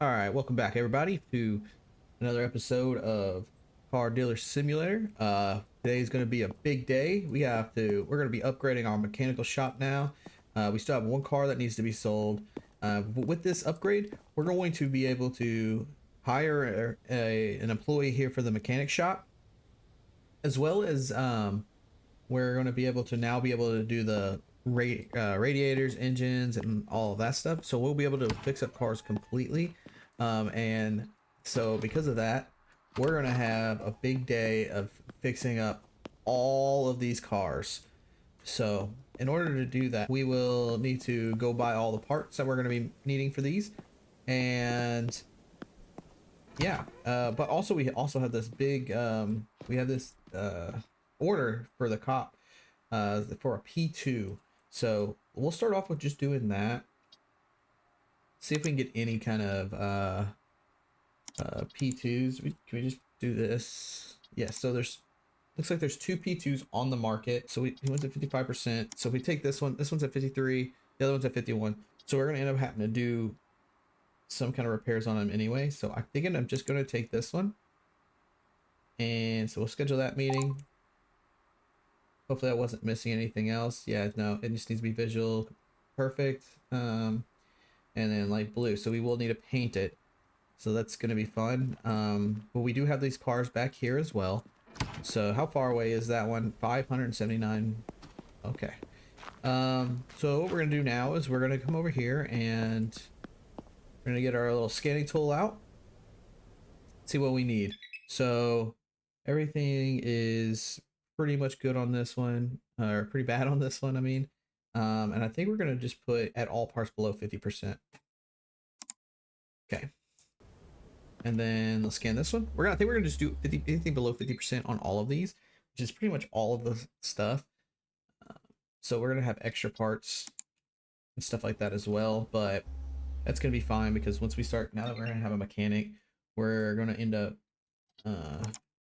All right, welcome back everybody to another episode of Car Dealer Simulator. Today's going to be a big day. We're going to be upgrading our mechanical shop now. We still have one car that needs to be sold. But with this upgrade, we're going to be able to hire an employee here for the mechanic shop, as well as we're going to be able to now be able to do the radiators, engines, and all of that stuff. So we'll be able to fix up cars completely. And so because of that, we're going to have a big day of fixing up all of these cars. So in order to do that, we will need to go buy all the parts that we're going to be needing for these. And yeah, but also we also have this big, we have this order for the cop for a P2. So we'll start off with just doing that. See if we can get any kind of P2s. Can we just do this? Yes. So looks like there's two P2s on the market. So he went at 55%. So if we take this one's at 53, the other one's at 51. So we're gonna end up having to do some kind of repairs on them anyway. So I'm thinking I'm just gonna take this one. And so we'll schedule that meeting. Hopefully I wasn't missing anything else. Yeah, no, it just needs to be visual. Perfect. And then light blue. So we will need to paint it. So that's going to be fun. But we do have these cars back here as well. So how far away is that one? 579. Okay. So what we're going to do now is we're going to come over here and we're going to get our little scanning tool out. See what we need. So everything is pretty much good on this one, or pretty bad on this one, I mean. And I think we're going to just put at all parts below 50%. Okay. And then let's scan this one. I think we're gonna just do anything below 50% on all of these, which is pretty much all of the stuff. So we're gonna have extra parts and stuff like that as well, but that's gonna be fine because once we start, now that we're gonna have a mechanic, we're gonna end up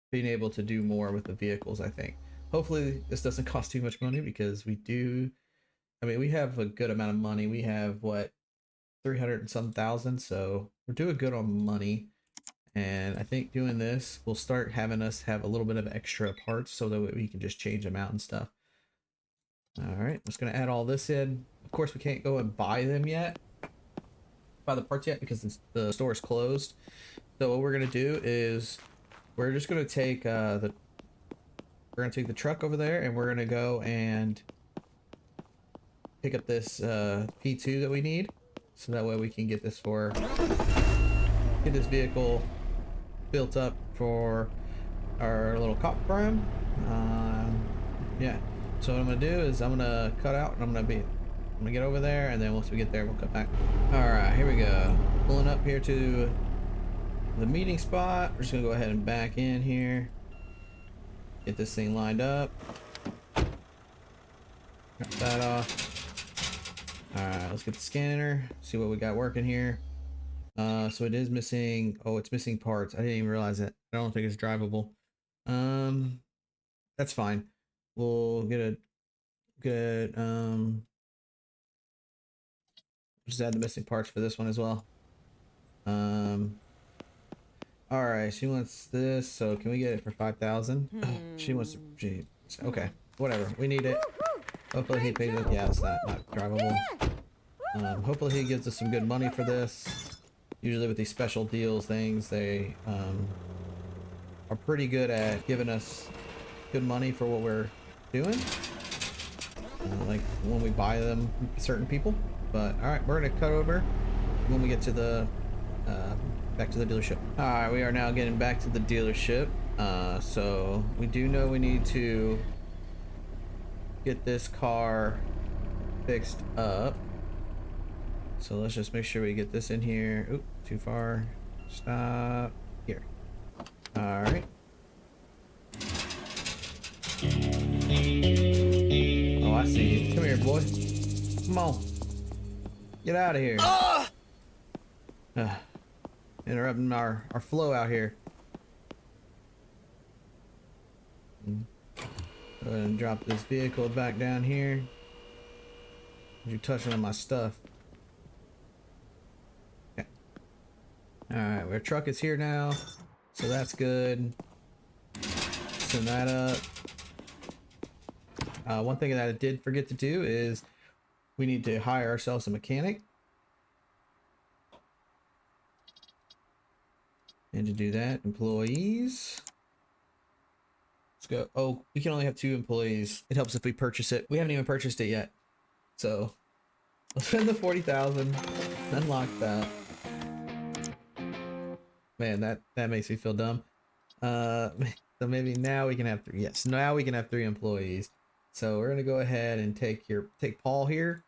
being able to do more with the vehicles, I think. Hopefully this doesn't cost too much money because we do, I mean, we have a good amount of money. We have what, 300 and some thousand, so we're doing good on money. And I think doing this will start having us have a little bit of extra parts so that we can just change them out and stuff. All right, I'm just gonna add all this in. Of course, we can't go and buy them yet, buy the parts yet because the store is closed. So what we're gonna do is we're just gonna take we're gonna take the truck over there and we're gonna go and pick up this P2 that we need, so that way we can get this vehicle built up for our little cop prime. Yeah, so what I'm gonna do is I'm gonna cut out and I'm gonna get over there, and then once we get there we'll cut back. All right, here we go, pulling up here to the meeting spot. We're just gonna go ahead and back in here, get this thing lined up, cut that off. All right, let's get the scanner, see what we got working here. So it is missing, oh, it's missing parts. I didn't even realize it. I don't think it's drivable. That's fine. We'll get a good, just add the missing parts for this one as well. All right, she wants this, so can we get it for 5,000? She wants, okay, whatever, we need it. Hopefully he pays it. Yeah, it's not drivable. Hopefully he gives us some good money for this. Usually with these special deals things, they are pretty good at giving us good money for what we're doing. Like when we buy them, certain people. But all right, we're gonna cut over when we get to the back to the dealership. All right, we are now getting back to the dealership. So we do know we need to get this car fixed up. So let's just make sure we get this in here. Oop, too far. Stop. Here. All right. Oh, I see you. Come here, boy. Come on. Get out of here. Interrupting our flow out here. Go ahead and drop this vehicle back down here. You're touching on my stuff. Okay. All right, our truck is here now, so that's good. Send that up. One thing that I did forget to do is we need to hire ourselves a mechanic. And to do that, employees. Let's go. Oh, we can only have 2 employees. It helps if we purchase it. We haven't even purchased it yet. So let's spend the 40,000. Unlock that. Man, that makes me feel dumb. So maybe now we can have 3. Yes, now we can have 3 employees. So we're gonna go ahead and take Paul here.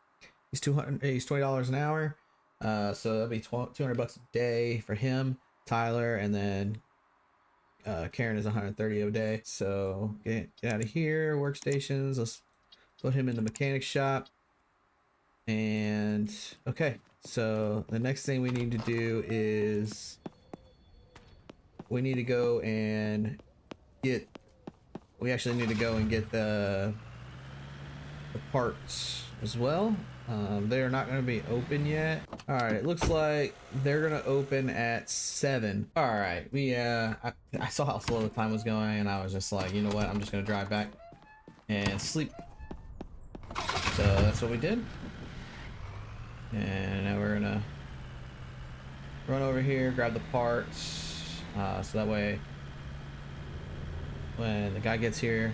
He's $20 an hour. So that'll be $200 a day for him. Tyler, and then Karen is 130 a day. So get out of here. Workstations. Let's put him in the mechanic shop. And okay, so the next thing we need to do is we need to go and get. We actually need to go and get the parts as well. They are not going to be open yet. All right, it looks like they're going to open at 7. All right, I saw how slow the time was going, and I was just like, you know what? I'm just going to drive back and sleep. So that's what we did. And now we're going to run over here, grab the parts, so that way when the guy gets here,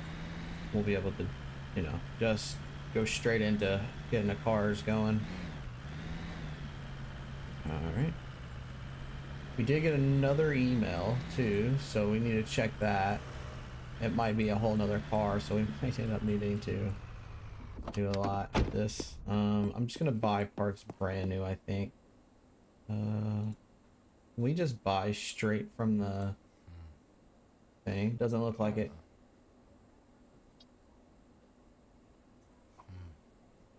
we'll be able to, you know, just go straight into getting the cars going. All right. We did get another email too, so we need to check that. It might be a whole nother car, so we might end up needing to do a lot with this. I'm just gonna buy parts brand new, I think. Can we just buy straight from the thing? Doesn't look like it.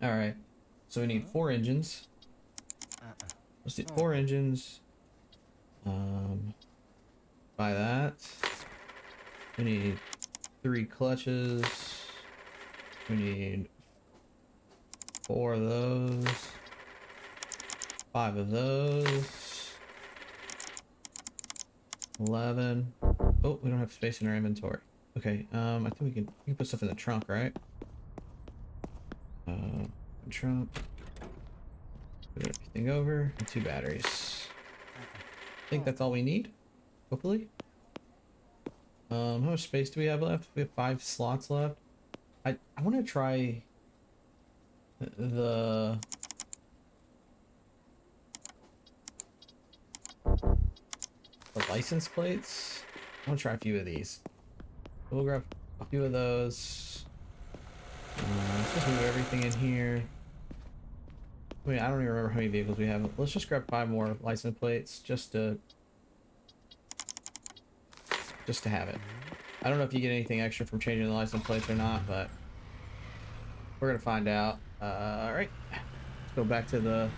All right, so we need 4 engines. Let's do 4 engines. Buy that. We need 3 clutches. We need 4 of those. 5 of those. 11. Oh, we don't have space in our inventory. Okay, I think we can put stuff in the trunk, right? Trunk. Put everything over. And 2 batteries. I think that's all we need. Hopefully. How much space do we have left? We have 5 slots left. I want to try the license plates. I want to try a few of these. We'll grab a few of those. Let's just move everything in here. I mean, I don't even remember how many vehicles we have. Let's just grab 5 more license plates just to have it. I don't know if you get anything extra from changing the license plates or not, but we're gonna find out. All right, let's go back to the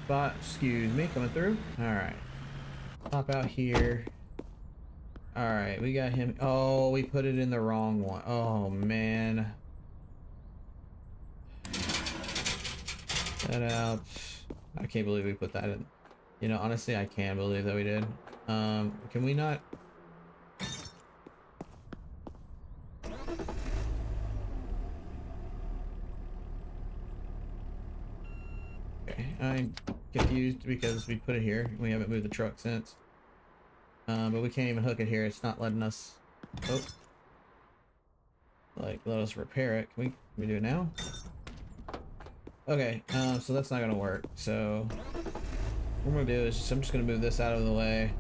spot. Excuse me, coming through. All right, pop out here. All right, we got him. Oh, we put it in the wrong one. Oh man. That out. I can't believe we put that in. You know, honestly, I can believe that we did. Can we not? Okay, I'm confused because we put it here. We haven't moved the truck since. But we can't even hook it here. It's not letting us. Oh. Like, let us repair it. Can we do it now? Okay, so that's not gonna work. So what I'm gonna do is I'm just gonna move this out of the way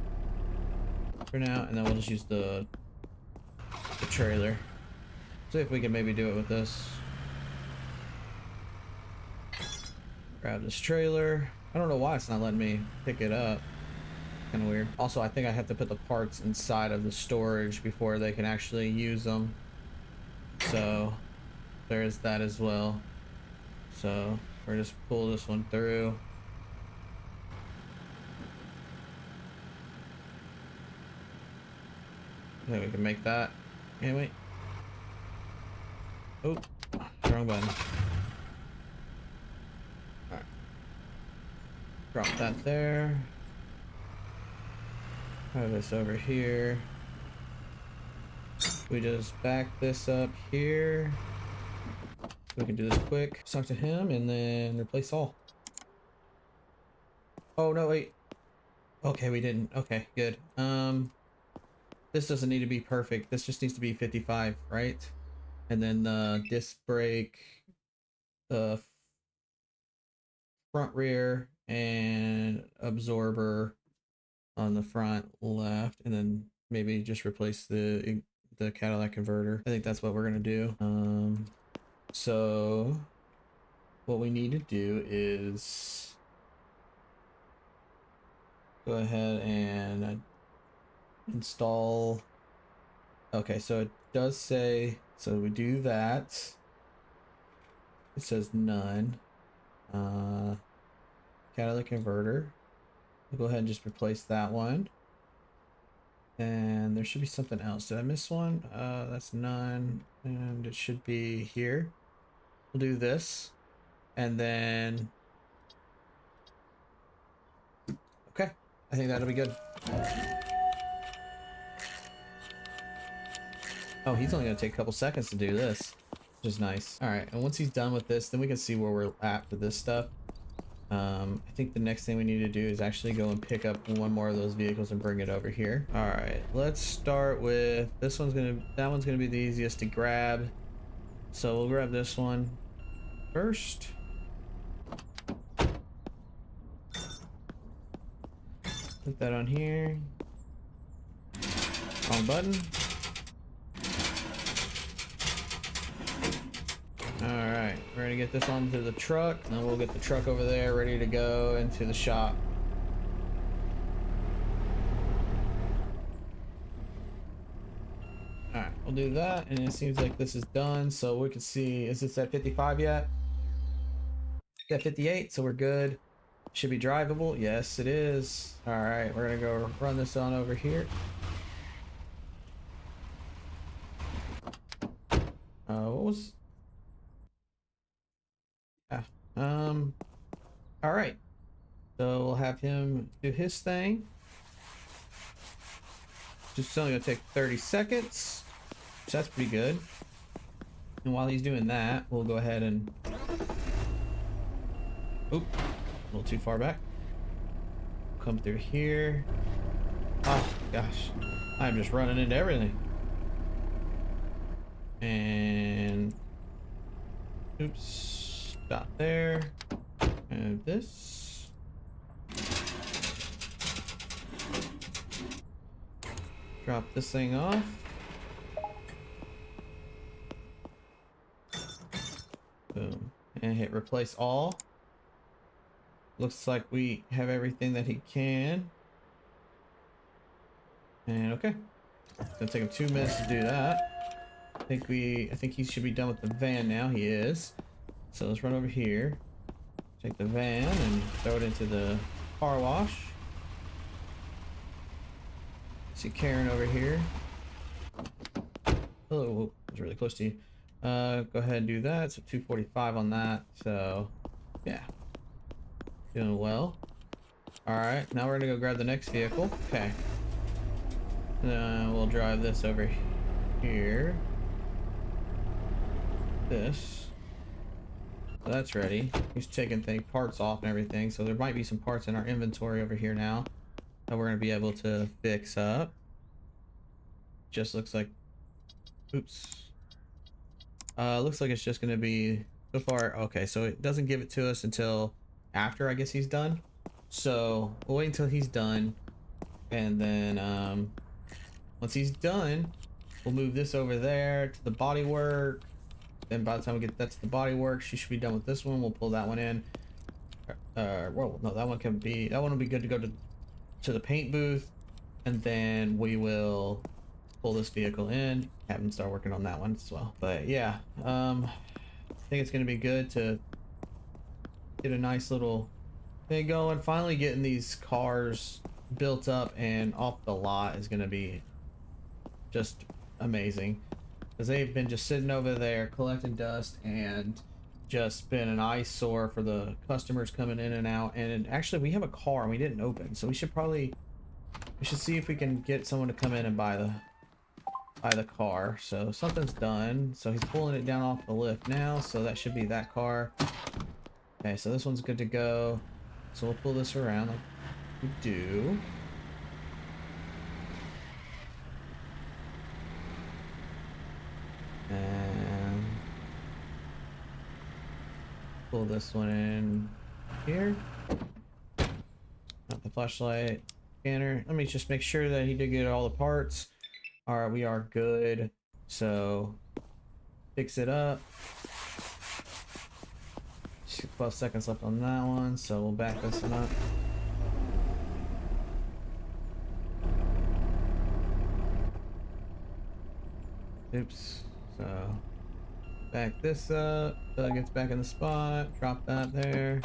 for now, and then we'll just use the trailer. See if we can maybe do it with this. Grab this trailer. I don't know why it's not letting me pick it up. Kind of weird. Also, I think I have to put the parts inside of the storage before they can actually use them. So there is that as well. So we're just pull this one through. Then we can make that. Can we? Oh, wrong button. Alright. Drop that there. Have this over here. We just back this up here. We can do this quick. Talk to him and then replace all. Oh no, wait. Okay, we didn't. Okay, good. This doesn't need to be perfect. This just needs to be 55, right? And then the disc brake, the front rear, and absorber on the front left, and then maybe just replace the catalytic converter. I think that's what we're gonna do. So what we need to do is go ahead and install. Okay, so it does say, so we do that. It says none. Catalytic converter. We'll go ahead and just replace that one. And there should be something else. Did I miss one? That's none. And it should be here. We'll do this. And then... Okay. I think that'll be good. Oh, he's only going to take a couple seconds to do this, which is nice. All right. And once he's done with this, then we can see where we're at for this stuff. I think the next thing we need to do is actually go and pick up one more of those vehicles and bring it over here. All right, let's start with this one's that one's gonna be the easiest to grab. So we'll grab this one first. Put that on here. Wrong button. Alright, we're gonna get this onto the truck, and then we'll get the truck over there ready to go into the shop. Alright, we'll do that, and it seems like this is done, so we can see, is this at 55 yet? It's at 58, so we're good. Should be drivable. Yes, it is. Alright, we're gonna go run this on over here. What was... all right, so we'll have him do his thing. Just only gonna take 30 seconds, so that's pretty good. And while he's doing that, we'll go ahead and oop, a little too far back. Come through here. Oh gosh, I'm just running into everything. And oops, stop there. And this. Drop this thing off. Boom. And hit replace all. Looks like we have everything that he can. And okay. It's gonna take him 2 minutes to do that. I think he should be done with the van now. He is. So let's run over here. Take the van and throw it into the car wash. See Karen over here. Oh, I was really close to you. Go ahead and do that. So 245 on that. So yeah, doing well. All right, now we're gonna go grab the next vehicle. Okay. We'll drive this over here. This. So that's ready. He's taking parts off and everything, so there might be some parts in our inventory over here now that we're going to be able to fix up. Just looks like... Oops. Looks like it's just going to be... So far, okay, so it doesn't give it to us until after, I guess, he's done. So we'll wait until he's done, and then once he's done, we'll move this over there to the bodywork. Then by the time we get that to the bodywork, she should be done with this one. We'll pull that one in. Well, no, that one will be good to go to the paint booth, and then we will pull this vehicle in, have him start working on that one as well. But yeah, I think it's gonna be good to get a nice little thing going. Finally getting these cars built up and off the lot is gonna be just amazing. Because they've been just sitting over there collecting dust and just been an eyesore for the customers coming in and out. And actually, we have a car and we didn't open, so we should probably We should see if we can get someone to come in and buy the car. So something's done. So he's pulling it down off the lift now. So that should be that car. Okay, so this one's good to go. So we'll pull this around like we do. And pull this one in here. Not the flashlight scanner. Let me just make sure that he did get all the parts. All right, we are good. So fix it up. 12 seconds left on that one, so we'll back this one up. Oops. So back this up. So it gets back in the spot. Drop that there.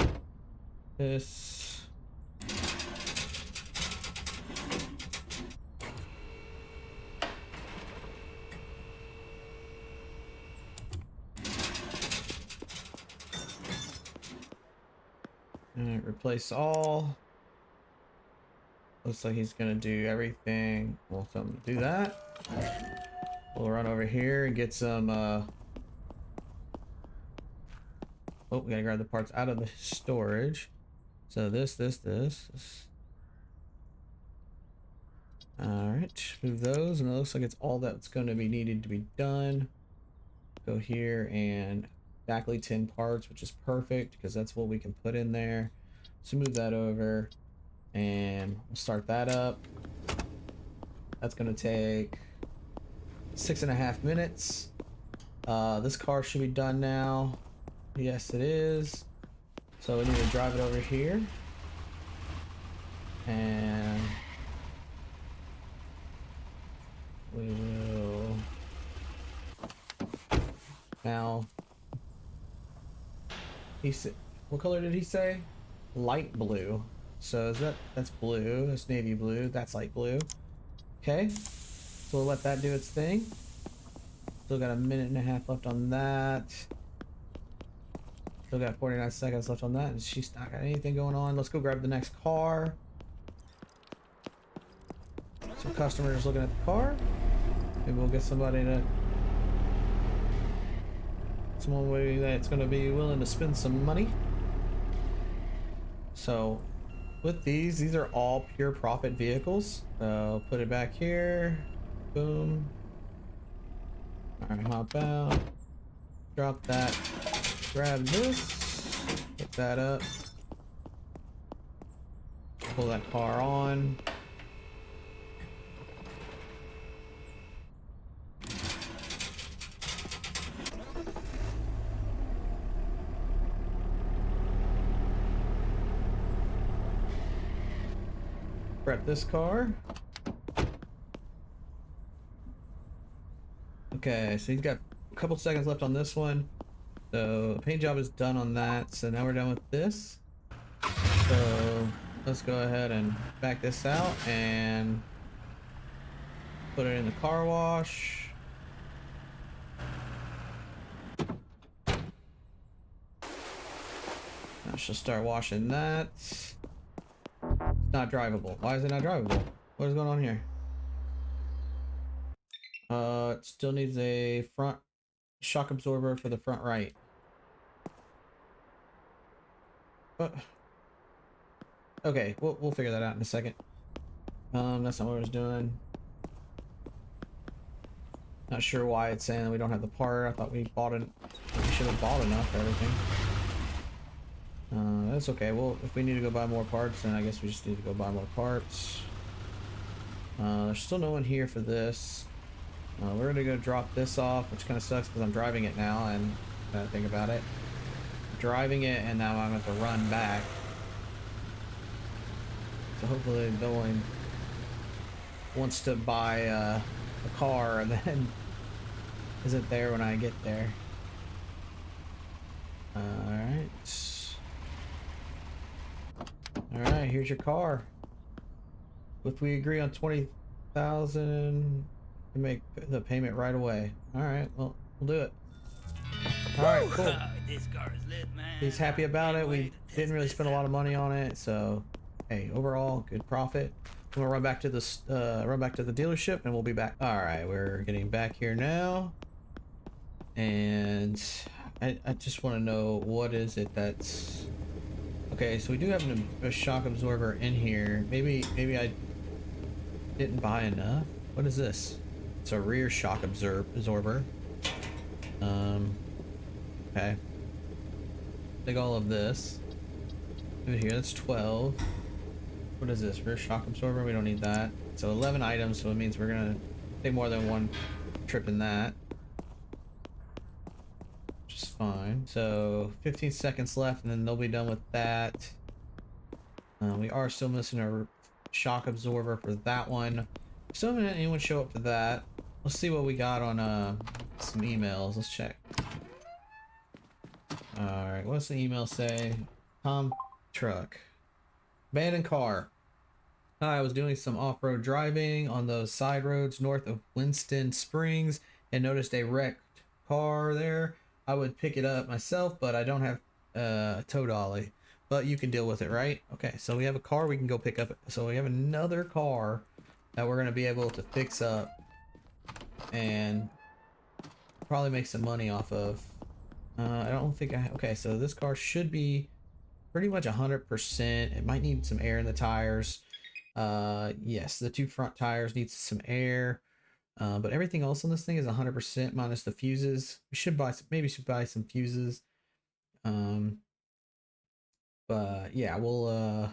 This. Alright, replace all. Looks like he's gonna do everything. We'll tell him to do that. We'll run over here and get some oh, we gotta grab the parts out of the storage. So this. Alright, move those, and it looks like it's all that's gonna be needed to be done. Go here and exactly 10 parts, which is perfect because that's what we can put in there. So move that over and we'll start that up. That's gonna take 6.5 minutes. This car should be done now. Yes, it is. So we need to drive it over here. And we will now. He said, what color did he say? Light blue. So is that's blue, that's navy blue, that's light blue. Okay, so we'll let that do its thing. Still got a 1.5 left on that. Still got 49 seconds left on that, and she's not got anything going on. Let's go grab the next car. Some customers looking at the car. Maybe we'll get somebody to someone that's going to be willing to spend some money. So with these are all pure profit vehicles. Put it back here. Boom. All right, hop out. Drop that. Grab this. Pick that up. Pull that car on. Prep this car. Okay, so he's got a couple seconds left on this one. So the paint job is done on that. So now we're done with this. So let's go ahead and back this out and put it in the car wash. I shall start washing that. It's not drivable. Why is it not drivable? What is going on here? It still needs a front shock absorber for the front right. Okay, we'll figure that out in a second. That's not what I was doing. Not sure why it's saying that we don't have the part. I thought we bought it. We should have bought enough for everything. That's okay. Well, if we need to go buy more parts, then I guess we just need to go buy more parts. There's still no one here for this. We're gonna go drop this off, which kind of sucks because I'm driving it now, and I think about it. Driving it, and now I'm going to have to run back. So hopefully no one wants to buy a car and then isn't there when I get there. Alright, here's your car. If we agree on 20,000, you make the payment right away. Alright, well, we'll do it. Alright, cool. This car is lit, man. He's happy about it. We didn't really spend a lot of money on it, so hey, overall, good profit. We'll run back to this, run back to the dealership, and we'll be back. All right, we're getting back here now, and I just want to know what is it that's okay. So we do have a shock absorber in here. Maybe I didn't buy enough. What is this? It's a rear shock absorber. Okay. Take all of this. Over here, that's 12. What is this? Rear shock absorber? We don't need that. So 11 items, so it means we're gonna take more than one trip in that. Which is fine. So 15 seconds left, and then they'll be done with that. We are still missing a shock absorber for that one. Still haven't had anyone show up for that. Let's see what we got on some emails. Let's check. Alright, what's the email say? Tom truck. Abandoned car. I was doing some off-road driving on those side roads north of Winston Springs and noticed a wrecked car there. I would pick it up myself, but I don't have a tow dolly. But you can deal with it, right? Okay, so we have a car we can go pick up. So we have another car that we're going to be able to fix up and probably make some money off of. I don't think okay, so this car should be pretty much 100%. It might need some air in the tires. Yes, the two front tires need some air. But everything else on this thing is 100% minus the fuses. We should buy some, maybe should buy some fuses. But yeah, we'll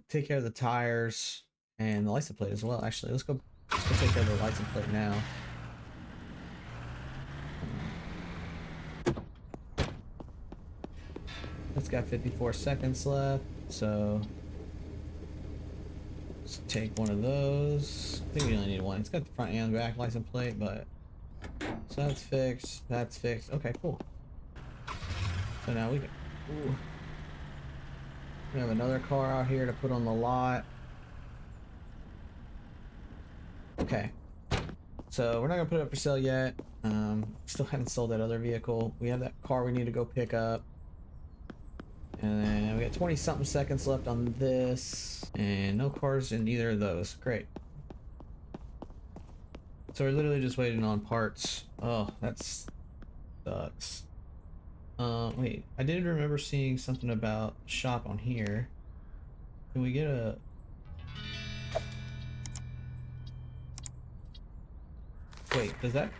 take care of the tires and the license plate as well. Actually, let's go take care of the license plate now. It's got 54 seconds left, so let's take one of those. I think we only need one. It's got the front and back license plate, but so that's fixed. That's fixed. Okay, cool. So now we can. Ooh. We have another car out here to put on the lot. Okay. So we're not gonna put it up for sale yet. Still haven't sold that other vehicle. We have that car we need to go pick up. And then we got 20 something seconds left on this. And no cars in either of those. Great. So we're literally just waiting on parts. Oh, that sucks. Wait, I did remember seeing something about shop on here. Can we get a... Wait, does that...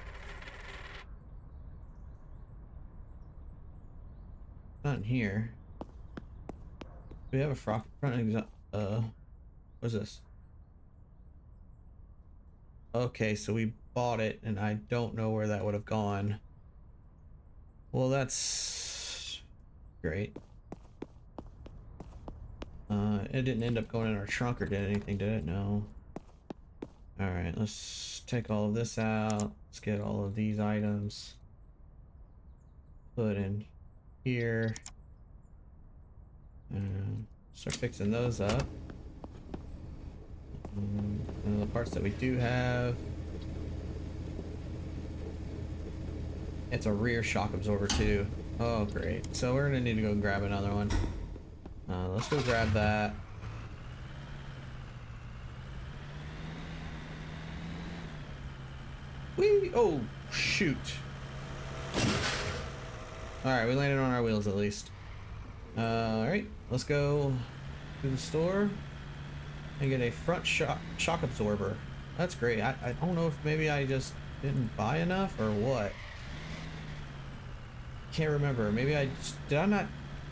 Not in here. Do we have a front exhaust? What's this? Okay, so we bought it and I don't know where that would have gone. Well, that's great. It didn't end up going in our trunk or did anything, did it? No. Alright, let's take all of this out. Let's get all of these items put in here. And start fixing those up. And the parts that we do have. It's a rear shock absorber too. Oh, great. So we're gonna need to go grab another one. Let's go grab that. Whee! Oh, shoot. Alright, we landed on our wheels at least. Alright, let's go to the store and get a front shock absorber. That's great. I don't know if maybe I just didn't buy enough or what. Can't remember. Maybe did I not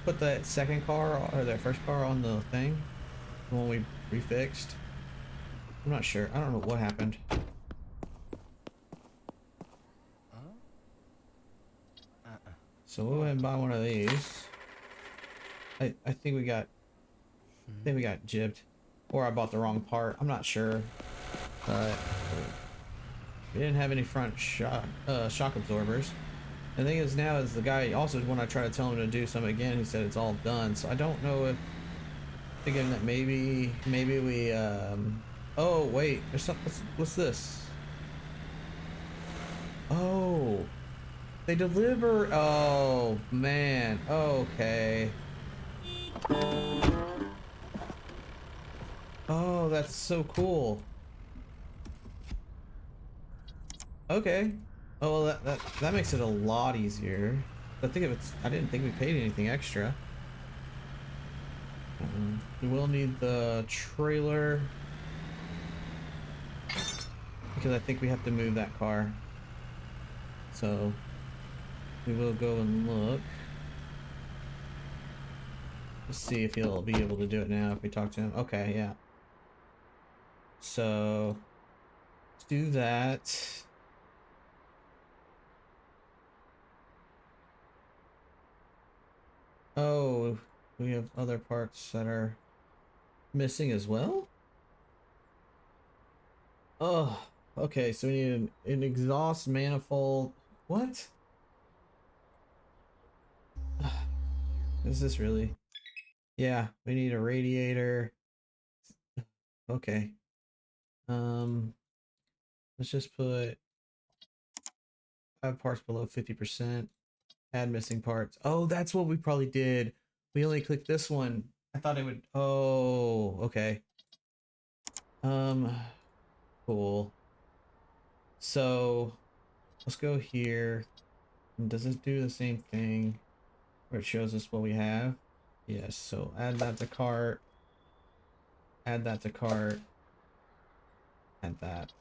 put that second car or that first car on the thing when we refixed? I'm not sure. I don't know what happened. So we'll go ahead and buy one of these. I think we got gypped, or I bought the wrong part. I'm not sure, but we didn't have any front shock absorbers. The thing is now is the guy also, when I try to tell him to do something again, he said it's all done. So I don't know if, thinking that maybe we oh wait, there's something. What's this? Oh, they deliver. Oh man. Okay. Oh, that's so cool. Okay. Oh, well, that makes it a lot easier. I think if it's, I didn't think we paid anything extra. We will need the trailer because I think we have to move that car. So we will go and look. Let's see if he'll be able to do it now if we talk to him. Okay, yeah. So let's do that. Oh, we have other parts that are missing as well. Oh, okay. So we need an exhaust manifold. What? Is this really? Yeah, we need a radiator. Okay. Um, let's just put 5 parts below 50%. Add missing parts. Oh, that's what we probably did. We only clicked this one. I thought it would. Oh, okay. Um, cool. So let's go here. Does this do the same thing where it shows us what we have? Yes. So add that to cart. Add that to cart. Add that.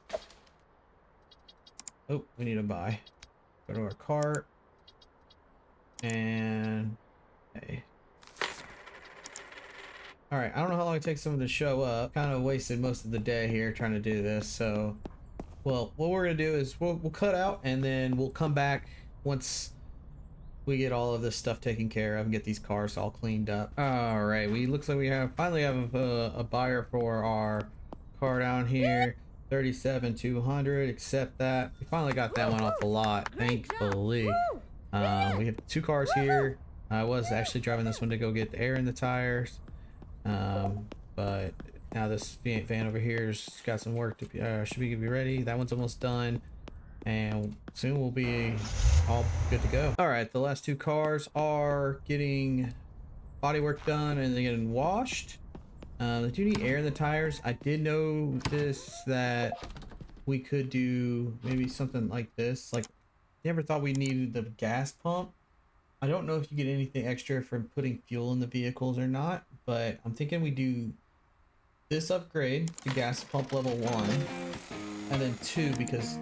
Oh, we need to buy. Go to our cart and hey. All right. I don't know how long it takes someone to show up. Kind of wasted most of the day here trying to do this. So, well, what we're gonna do is we'll cut out and then we'll come back once we get all of this stuff taken care of and get these cars all cleaned up. All right, we looks like we finally have a buyer for our car down here. 37,200. Accept that. We finally got that one off the lot, thankfully. We have 2 cars here. I was actually driving this one to go get the air in the tires, but now this van over here's got some work to be, should be ready. That one's almost done. And soon we'll be all good to go. All right, the last 2 cars are getting body work done and they're getting washed. They do need air in the tires. I did notice that we could do maybe something like this. Like, you ever thought we needed the gas pump? I don't know if you get anything extra from putting fuel in the vehicles or not, but I'm thinking we do this upgrade to gas pump level 1 and then 2 because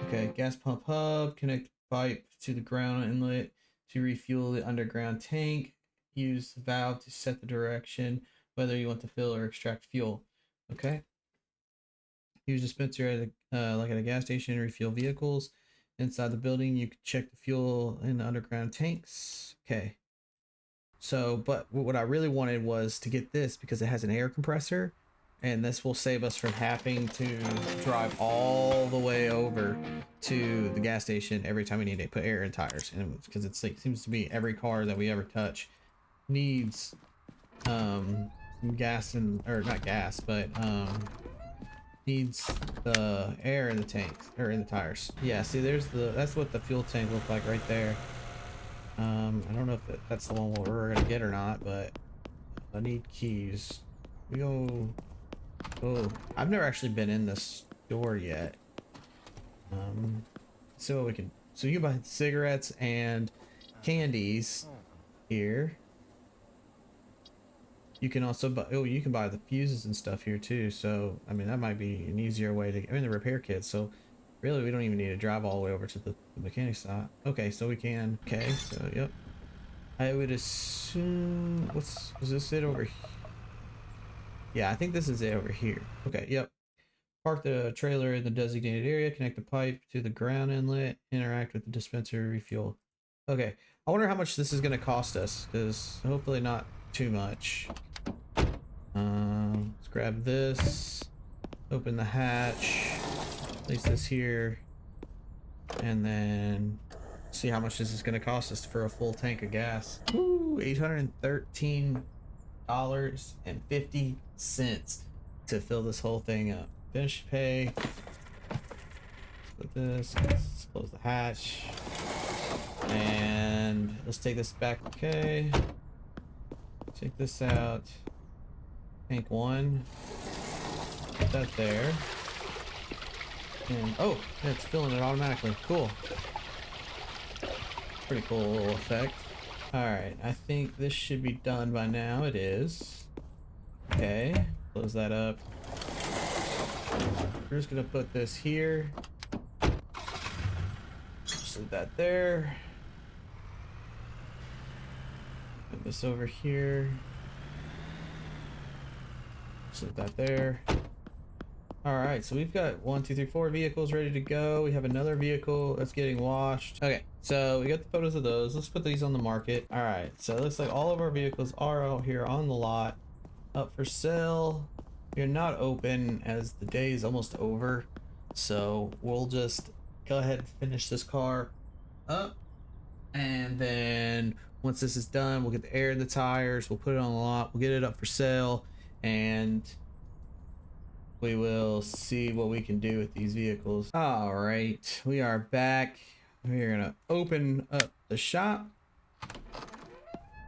okay, gas pump hub, connect pipe to the ground inlet to refuel the underground tank. Use the valve to set the direction, whether you want to fill or extract fuel. Okay. Use dispenser at like at a gas station to refuel vehicles. Inside the building, you can check the fuel in the underground tanks. Okay. So, but what I really wanted was to get this because it has an air compressor, and this will save us from having to drive all the way over to the gas station every time we need to put air in tires. And because it's like seems to be every car that we ever touch needs gas and or not gas, but needs the air in the tanks or in the tires. Yeah, see, there's that's what the fuel tank looked like right there. I don't know if that's the one we're gonna get or not, but I need keys. We go. Oh, I've never actually been in this store yet. So we can. So you can buy cigarettes and candies here. You can also buy. Oh, you can buy the fuses and stuff here too. So I mean, that might be an easier way to. I mean, the repair kits. So really, we don't even need to drive all the way over to the mechanic shop. Okay, so we can. Okay, so yep. I would assume, was this it over here? Yeah, I think this is it over here. Okay, yep. Park the trailer in the designated area, connect the pipe to the ground inlet, interact with the dispenser, refuel. Okay, I wonder how much this is gonna cost us, because hopefully not too much. Let's grab this, open the hatch, place this here, and then see how much this is gonna cost us for a full tank of gas. Woo, $813.50 to fill this whole thing up. Finish pay. Let's put this. Let's close the hatch. And let's take this back. Okay. Take this out. Tank 1. Put that there. And oh, it's filling it automatically. Cool. Pretty cool little effect. Alright, I think this should be done by now. It is. Okay, close that up. We're just gonna put this here. Just leave that there. Put this over here. Just leave that there. Alright, so we've got 1, 2, 3, 4 vehicles ready to go. We have another vehicle that's getting washed. Okay, so we got the photos of those. Let's put these on the market. Alright, so it looks like all of our vehicles are out here on the lot, up for sale. We're not open as the day is almost over, so we'll just go ahead and finish this car up, and then once this is done, we'll get the air in the tires, we'll put it on the lot, we'll get it up for sale, and we will see what we can do with these vehicles. All right, we are back. We're gonna open up the shop,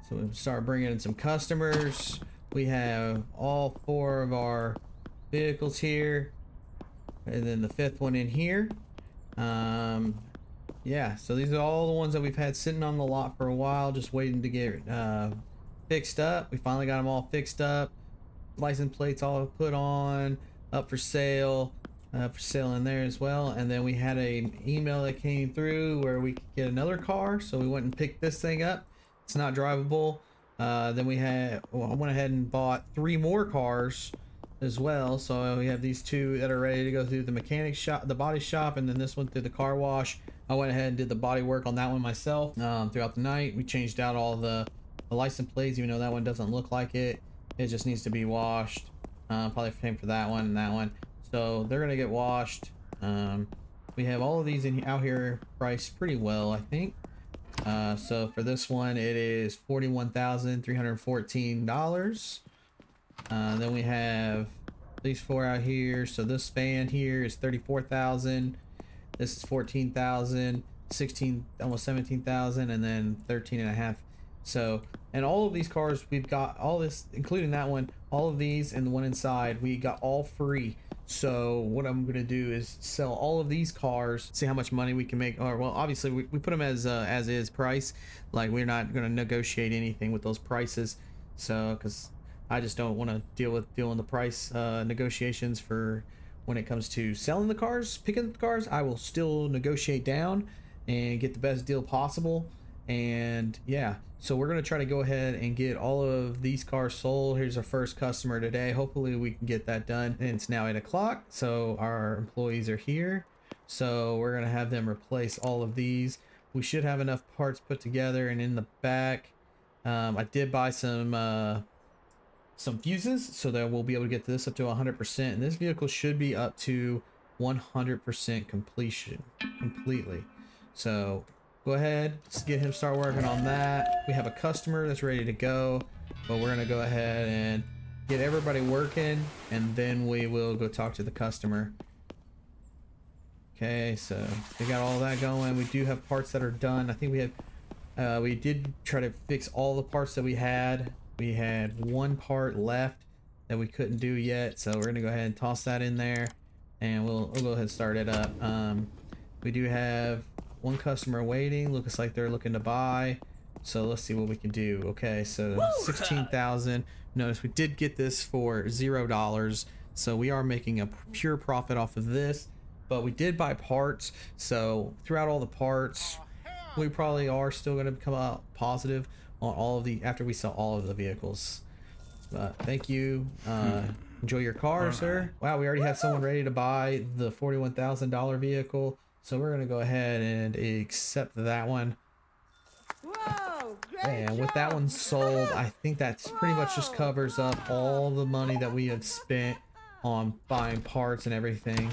so we'll start bringing in some customers. We have all 4 of our vehicles here, and then the 5th one in here. Yeah, so these are all the ones that we've had sitting on the lot for a while, just waiting to get fixed up. We finally got them all fixed up. License plates all put on, up for sale in there as well. And then we had an email that came through where we could get another car, so we went and picked this thing up. It's not drivable. Then I went ahead and bought 3 more cars as well. So we have these 2 that are ready to go through the mechanic shop, the body shop, and then this one through the car wash. I went ahead and did the body work on that one myself throughout the night. We changed out all the license plates, even though that one doesn't look like it. It just needs to be washed. Probably same for that one and that one. So they're gonna get washed. We have all of these out here priced pretty well, I think. So for this one, it is $41,314. Then we have these 4 out here. So this fan here is $34,000. This is $14,000, 16, almost 17,000, and then 13 and a half. So, and all of these cars, we've got all this, including that one, all of these and the one inside, we got all free. So what I'm gonna do is sell all of these cars, see how much money we can make. Or well, obviously we put them as is price. Like, we're not gonna negotiate anything with those prices. So, because I just don't want to deal with the price negotiations for when it comes to selling the cars, picking up the cars. I will still negotiate down and get the best deal possible. And yeah, so we're gonna try to go ahead and get all of these cars sold. Here's our first customer today. Hopefully we can get that done. And it's now 8 o'clock, so our employees are here, so we're gonna have them replace all of these. We should have enough parts put together. And in the back, I did buy some fuses so that we'll be able to get this up to 100%, and this vehicle should be up to 100% completion completely. So go ahead, let's get him start working on that. We have a customer that's ready to go, but we're gonna go ahead and get everybody working, and then we will go talk to the customer. Okay, so we got all that going. We do have parts that are done. I think we did try to fix all the parts that we had. We had 1 part left that we couldn't do yet, so we're gonna go ahead and toss that in there, and we'll go ahead and start it up. We do have 1 customer waiting. Looks like they're looking to buy, so let's see what we can do. Okay, so 16,000. Notice we did get this for $0, so we are making a pure profit off of this. But we did buy parts, so throughout all the parts, we probably are still going to come out positive on all of the after we sell all of the vehicles. Thank you. Enjoy your car, sir. Wow, we already have someone ready to buy the $41,000 vehicle, so we're gonna go ahead and accept that one. Whoa, And with that one sold, I think that's pretty much just covers up all the money that we have spent on buying parts and everything.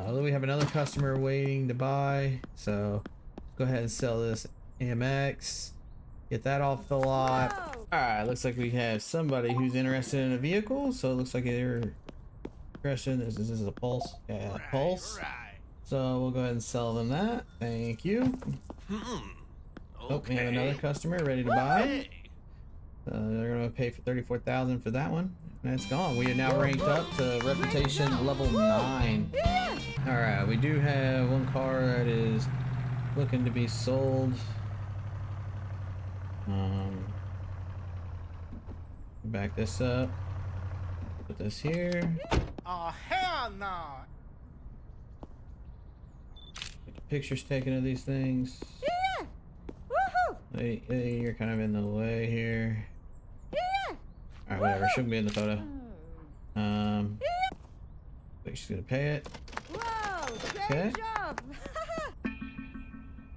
Then we have another customer waiting to buy, so go ahead and sell this AMX. Get that off the lot. Alright, looks like we have somebody who's interested in a vehicle, so it looks like they're interested. This is a Pulse. Yeah, Pulse. So we'll go ahead and sell them that. Thank you. Oh, we have another customer ready to buy. They're gonna pay for 34,000 for that one, and it's gone. We are now ranked up to reputation level 9. All right, we do have one car that is looking to be sold. Back this up. Put this here. Oh, hell no! Get the pictures taken of these things. Woohoo! Hey, you're kind of in the way here. Alright, whatever. Shouldn't be in the photo. I think she's gonna pay it. Whoa! Okay. Great job!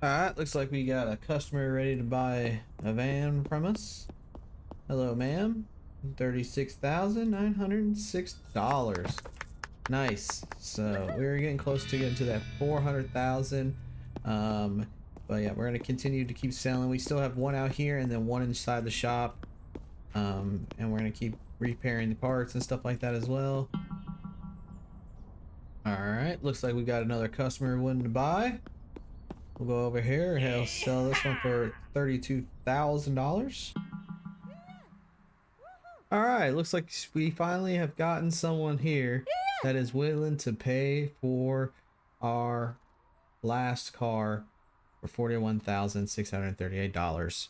Alright, looks like we got a customer ready to buy a van from us. Hello, ma'am. $36,906. Nice. So we're getting close to getting to that 400,000. But yeah, we're gonna continue to keep selling. We still have one out here and then one inside the shop. And we're gonna keep repairing the parts and stuff like that as well. Alright, looks like we got another customer willing to buy. We'll go over here and he'll sell this one for $32,000. Alright, looks like we finally have gotten someone here that is willing to pay for our last car for $41,638.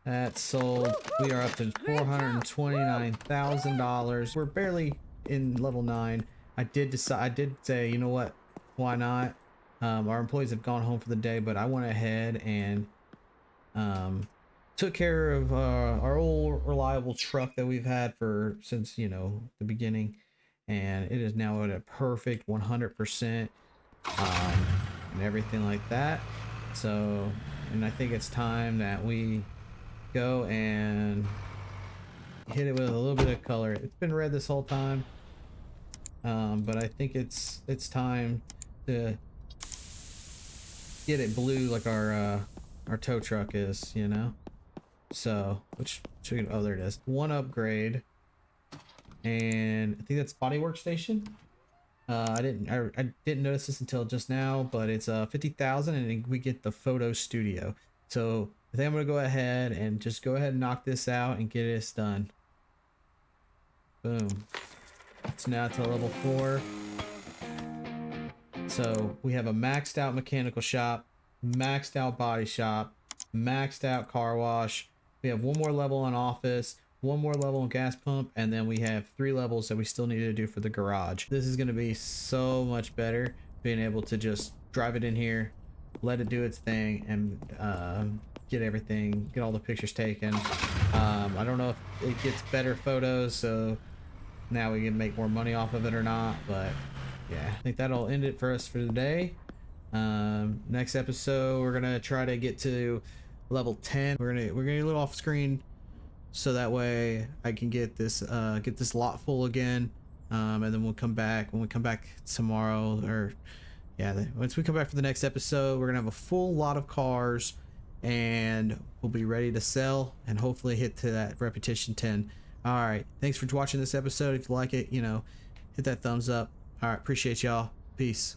That's sold. We are up to $429,000. We're barely in level 9. I did say, you know what? Why not? Our employees have gone home for the day, but I went ahead and took care of our old reliable truck that we've had since the beginning, and it is now at a perfect 100%, and everything like that. So, and I think it's time that we go and hit it with a little bit of color. It's been red this whole time, but I think it's time to get it blue like our tow truck is, So, oh, there it is. One upgrade, and I think that's body workstation. I didn't notice this until just now, but it's 50,000, and we get the photo studio. So I think I'm gonna go ahead and knock this out and get this done. Boom. It's now to level 4. So we have a maxed out mechanical shop, maxed out body shop, maxed out car wash. We have one more level on office, one more level on gas pump, and then we have 3 levels that we still need to do for the garage. This is going to be so much better, being able to just drive it in here, let it do its thing, and get all the pictures taken. I don't know if it gets better photos, so now we can make more money off of it or not, but yeah, I think that'll end it for us for today. Next episode, we're gonna try to get to level 10. We're gonna get a little off screen, so that way I can get this lot full again. And then we'll come back when we come back tomorrow, or yeah, once we come back for the next episode, we're gonna have a full lot of cars, and we'll be ready to sell and hopefully hit to that repetition 10. All right, thanks for watching this episode. If you like it, hit that thumbs up. All right, appreciate y'all. Peace.